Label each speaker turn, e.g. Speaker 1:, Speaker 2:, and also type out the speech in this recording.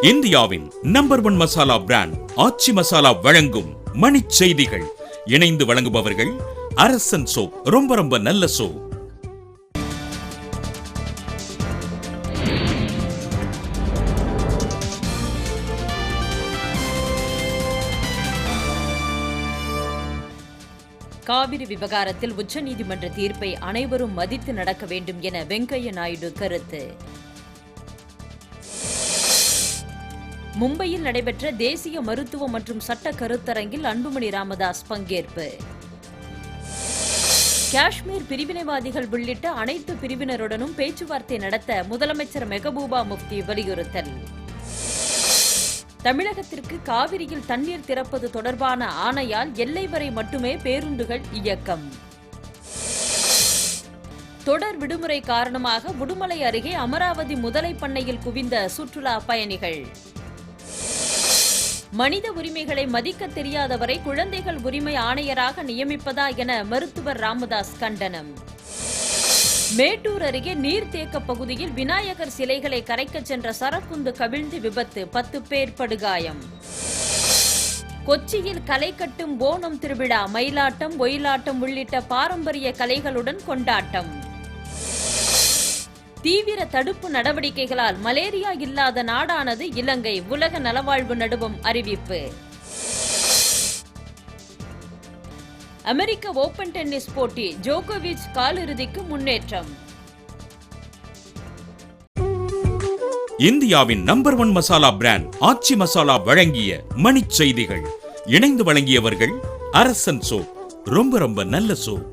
Speaker 1: இந்தியாவின் number 1 masala brand ஆச்சி மசாலா வழங்கும் மணிச் செய்திகள். இணைந்து வழங்குபவர்கள் அரசன் சோப். ரொம்ப ரொம்ப நல்ல சோப்.
Speaker 2: காவிரி விவகாரத்தில் உச்சநீதிமன்ற தீர்ப்பை அனைவரும் மதித்து நடக்க வேண்டும் என வெங்கையா நாயுடு கருத்து. மும்பையில் நடைபெற்ற தேசிய மருத்துவ மற்றும் சட்ட கருத்தரங்கில் அன்புமணி ராமதாஸ் பங்கேற்பு. காஷ்மீர் பிரிவினைவாதிகள் உள்ளிட்ட அனைத்து பிரிவினருடனும் பேச்சுவார்த்தை நடத்த முதலமைச்சர் மெகபூபா முஃப்தி வலியுறுத்தல். தமிழகத்திற்கு காவிரியில் தண்ணீர் திறப்பது தொடர்பான ஆணையால் எல்லை வரை மட்டுமே பேருந்துகள் இயக்கம். தொடர் விடுமுறை காரணமாக உடுமலை அருகே அமராவதி முதலை பண்ணையில் குவிந்த சுற்றுலா பயணிகள். மனித உரிமைகளை மதிக்க தெரியாதவரை குழந்தைகள் உரிமை ஆணையராக நியமிப்பதா என மருத்துவர் ராமதாஸ் கண்டனம். மேட்டூர் அருகே நீர்த்தேக்க பகுதியில் விநாயகர் சிலைகளை கரைக்கச் சென்ற சரக்குந்து கவிழ்ந்து விபத்து, 10 பேர் படுகாயம். கொச்சியில் கலை கட்டும் ஓணம் திருவிழா, மயிலாட்டம், ஒயிலாட்டம் உள்ளிட்ட பாரம்பரிய கலைகளுடன் கொண்டாட்டம். தீவிர தடுப்பு நடவடிக்கைகளால் மலேரியா இல்லாத நாடானது இலங்கை, உலக நலவாழ்வு நடுவம் அறிவிப்பு. அமெரிக்க ஓபன் டென்னிஸ் போட்டி, ஜோகோவிச் காலிறுதிக்கு முன்னேற்றம்.
Speaker 1: இந்தியாவின் நம்பர் 1 மசாலா பிராண்ட் ஆச்சி மசாலா வழங்கிய மணிச் செய்திகள். இணைந்து வழங்கியவர்கள் அரசன் சோப். ரொம்ப ரொம்ப நல்ல சோப்.